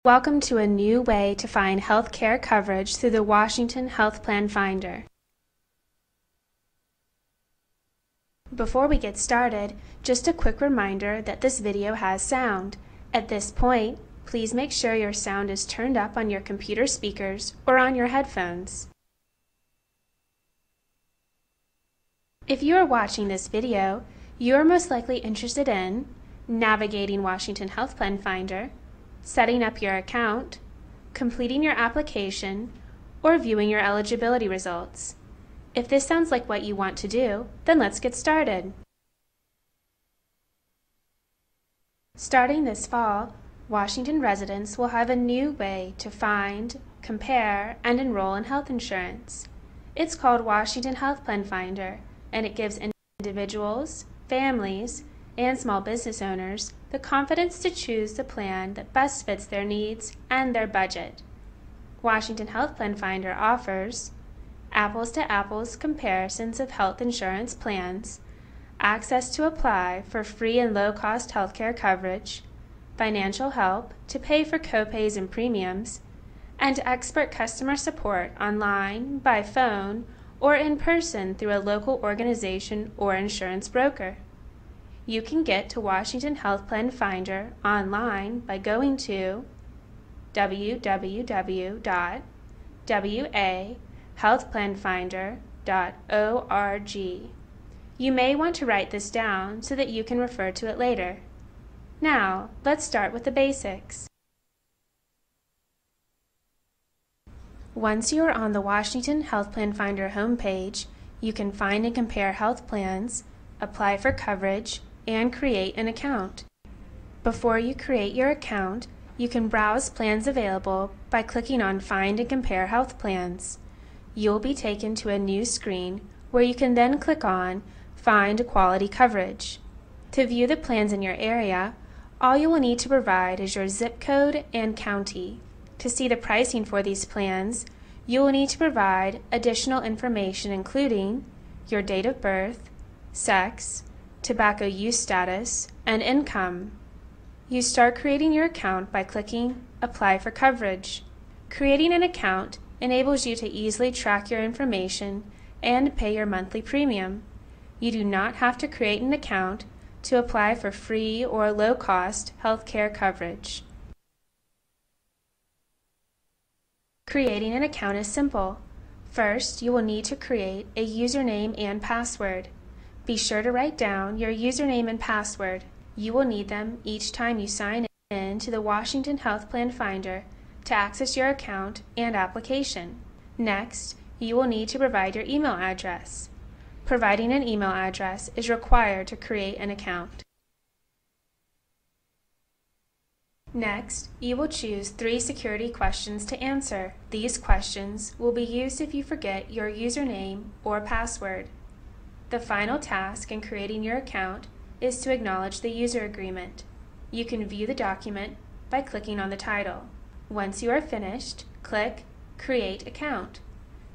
Welcome to a new way to find health care coverage through the Washington Healthplanfinder. Before we get started, just a quick reminder that this video has sound. At this point, please make sure your sound is turned up on your computer speakers or on your headphones. If you are watching this video, you are most likely interested in navigating Washington Healthplanfinder, setting up your account, completing your application, or viewing your eligibility results. If this sounds like what you want to do, then let's get started. Starting this fall, Washington residents will have a new way to find, compare, and enroll in health insurance. It's called Washington Healthplanfinder, and it gives individuals, families, and small business owners the confidence to choose the plan that best fits their needs and their budget. Washington Healthplanfinder offers apples-to-apples comparisons of health insurance plans, access to apply for free and low-cost healthcare coverage, financial help to pay for copays and premiums, and expert customer support online, by phone, or in person through a local organization or insurance broker. You can get to Washington Healthplanfinder online by going to www.wahealthplanfinder.org. You may want to write this down so that you can refer to it later. Now, let's start with the basics. Once you are on the Washington Healthplanfinder homepage, you can find and compare health plans, apply for coverage, and create an account. Before you create your account, you can browse plans available by clicking on Find and Compare Health Plans. You will be taken to a new screen where you can then click on Find Quality Coverage. To view the plans in your area, all you will need to provide is your zip code and county. To see the pricing for these plans, you will need to provide additional information including your date of birth, sex, tobacco use status, and income. You start creating your account by clicking Apply for Coverage. Creating an account enables you to easily track your information and pay your monthly premium. You do not have to create an account to apply for free or low-cost health care coverage. Creating an account is simple. First, you will need to create a username and password. Be sure to write down your username and password. You will need them each time you sign in to the Washington Healthplanfinder to access your account and application. Next, you will need to provide your email address. Providing an email address is required to create an account. Next, you will choose 3 security questions to answer. These questions will be used if you forget your username or password. The final task in creating your account is to acknowledge the user agreement. You can view the document by clicking on the title. Once you are finished, click Create Account.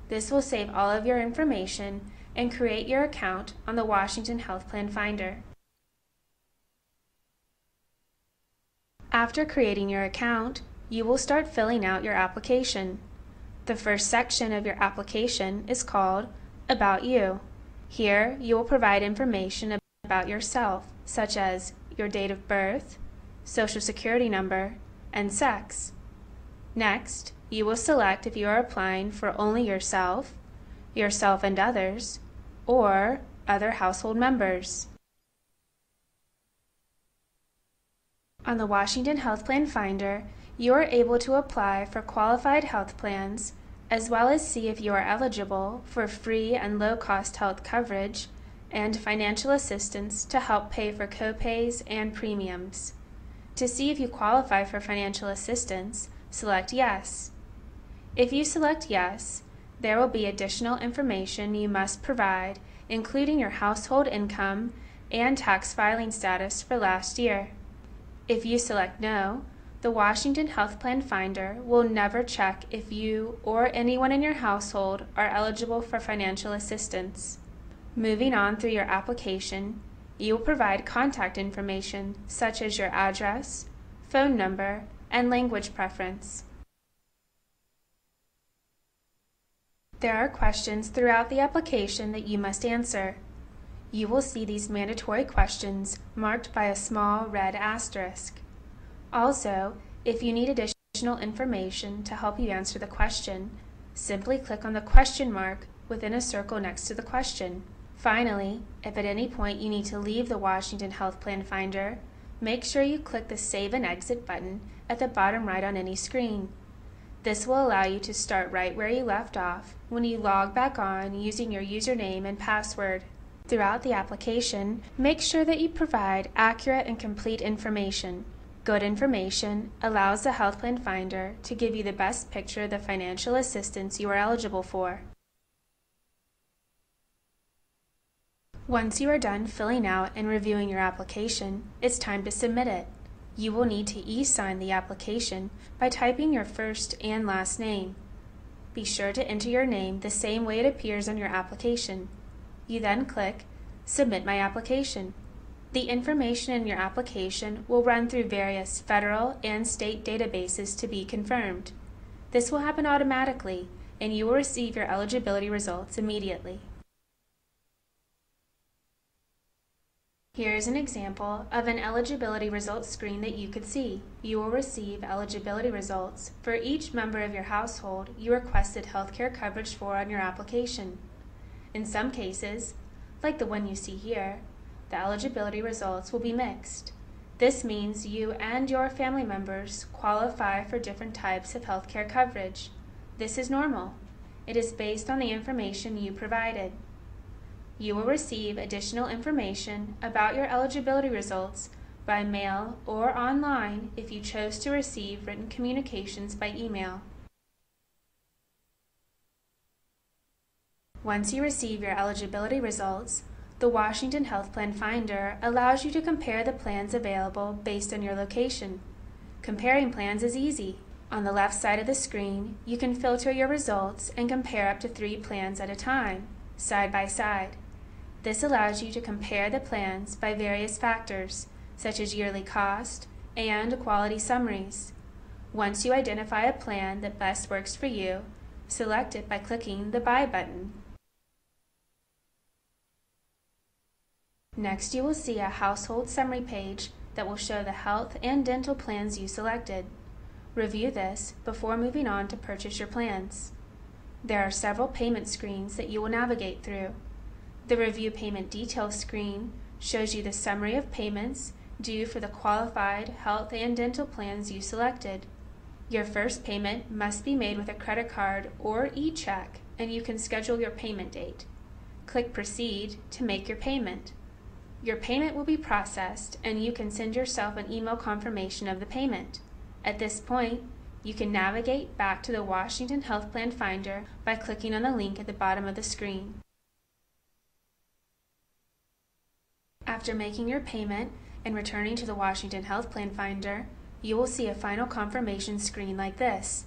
This will save all of your information and create your account on the Washington Healthplanfinder. After creating your account, you will start filling out your application. The first section of your application is called About You. Here, you will provide information about yourself, such as your date of birth, social security number, and sex. Next, you will select if you are applying for only yourself and others, or other household members. On the Washington Healthplanfinder, you are able to apply for qualified health plans, as well as see if you are eligible for free and low-cost health coverage and financial assistance to help pay for copays and premiums. To see if you qualify for financial assistance, select Yes. If you select Yes, there will be additional information you must provide, including your household income and tax filing status for last year. If you select No, the Washington Healthplanfinder will never check if you or anyone in your household are eligible for financial assistance. Moving on through your application, you will provide contact information such as your address, phone number, and language preference. There are questions throughout the application that you must answer. You will see these mandatory questions marked by a small red asterisk. Also, if you need additional information to help you answer the question, simply click on the question mark within a circle next to the question. Finally, if at any point you need to leave the Washington Healthplanfinder, make sure you click the Save and Exit button at the bottom right on any screen. This will allow you to start right where you left off when you log back on using your username and password. Throughout the application, make sure that you provide accurate and complete information. Good information allows the Healthplanfinder to give you the best picture of the financial assistance you are eligible for. Once you are done filling out and reviewing your application, it's time to submit it. You will need to e-sign the application by typing your first and last name. Be sure to enter your name the same way it appears on your application. You then click Submit My Application. The information in your application will run through various federal and state databases to be confirmed. This will happen automatically, and you will receive your eligibility results immediately. Here is an example of an eligibility results screen that you could see. You will receive eligibility results for each member of your household you requested healthcare coverage for on your application. In some cases, like the one you see here, the eligibility results will be mixed. This means you and your family members qualify for different types of healthcare coverage. This is normal. It is based on the information you provided. You will receive additional information about your eligibility results by mail or online if you chose to receive written communications by email. Once you receive your eligibility results, the Washington Healthplanfinder allows you to compare the plans available based on your location. Comparing plans is easy. On the left side of the screen, you can filter your results and compare up to 3 plans at a time, side by side. This allows you to compare the plans by various factors, such as yearly cost and quality summaries. Once you identify a plan that best works for you, select it by clicking the Buy button. Next, you will see a household summary page that will show the health and dental plans you selected. Review this before moving on to purchase your plans. There are several payment screens that you will navigate through. The Review Payment Details screen shows you the summary of payments due for the qualified health and dental plans you selected. Your first payment must be made with a credit card or e-check, and you can schedule your payment date. Click Proceed to make your payment. Your payment will be processed, and you can send yourself an email confirmation of the payment. At this point, you can navigate back to the Washington Healthplanfinder by clicking on the link at the bottom of the screen. After making your payment and returning to the Washington Healthplanfinder, you will see a final confirmation screen like this.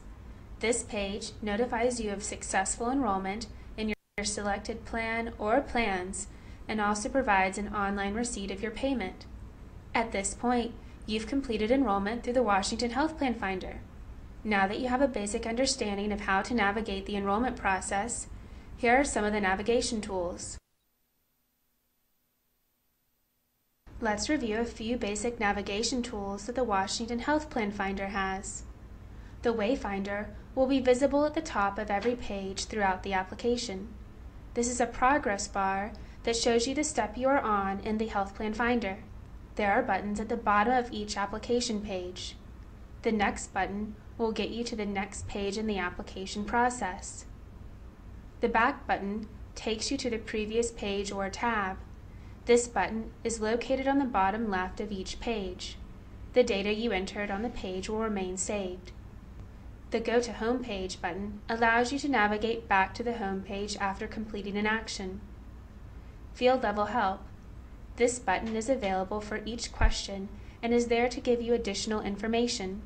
This page notifies you of successful enrollment in your selected plan or plans and also provides an online receipt of your payment. At this point, you've completed enrollment through the Washington Healthplanfinder. Now that you have a basic understanding of how to navigate the enrollment process, here are some of the navigation tools. Let's review a few basic navigation tools that the Washington Healthplanfinder has. The Wayfinder will be visible at the top of every page throughout the application. This is a progress bar that shows you the step you are on in the Healthplanfinder. There are buttons at the bottom of each application page. The Next button will get you to the next page in the application process. The Back button takes you to the previous page or tab. This button is located on the bottom left of each page. The data you entered on the page will remain saved. The Go to Home Page button allows you to navigate back to the home page after completing an action. Field Level Help. This button is available for each question and is there to give you additional information.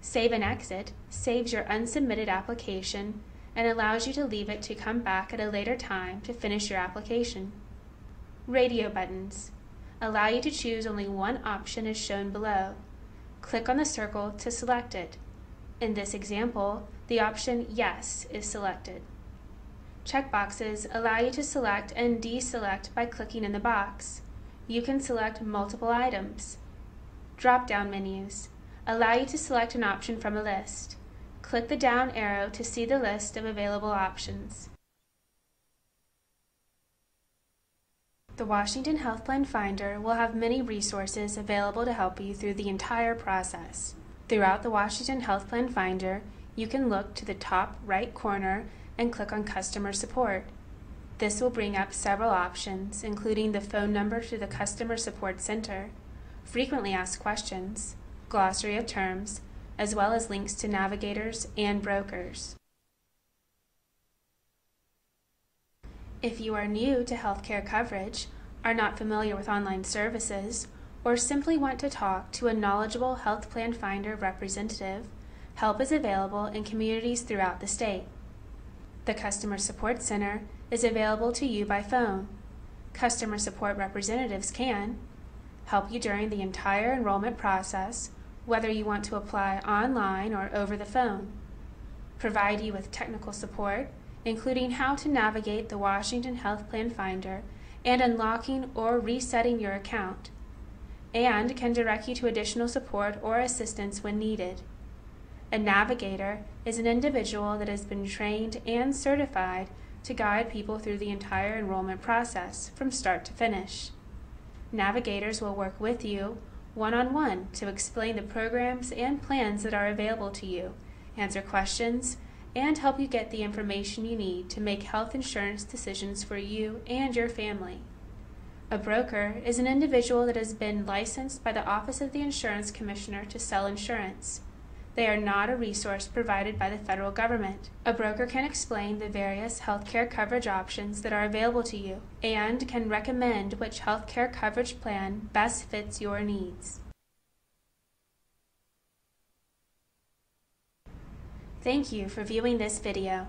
Save and Exit saves your unsubmitted application and allows you to leave it to come back at a later time to finish your application. Radio buttons allow you to choose only one option as shown below. Click on the circle to select it. In this example, the option Yes is selected. Checkboxes allow you to select and deselect by clicking in the box. You can select multiple items. Drop-down menus allow you to select an option from a list. Click the down arrow to see the list of available options. The Washington Healthplanfinder will have many resources available to help you through the entire process. Throughout the Washington Healthplanfinder, you can look to the top right corner and click on Customer Support. This will bring up several options, including the phone number to the Customer Support Center, frequently asked questions, glossary of terms, as well as links to navigators and brokers. If you are new to healthcare coverage, are not familiar with online services, or simply want to talk to a knowledgeable Health Plan Finder representative, help is available in communities throughout the state. The Customer Support Center is available to you by phone. Customer support representatives can help you during the entire enrollment process, whether you want to apply online or over the phone, provide you with technical support, including how to navigate the Washington Healthplanfinder and unlocking or resetting your account, and can direct you to additional support or assistance when needed. A navigator is an individual that has been trained and certified to guide people through the entire enrollment process from start to finish. Navigators will work with you one-on-one to explain the programs and plans that are available to you, answer questions, and help you get the information you need to make health insurance decisions for you and your family. A broker is an individual that has been licensed by the Office of the Insurance Commissioner to sell insurance. They are not a resource provided by the federal government. A broker can explain the various healthcare coverage options that are available to you and can recommend which healthcare coverage plan best fits your needs. Thank you for viewing this video.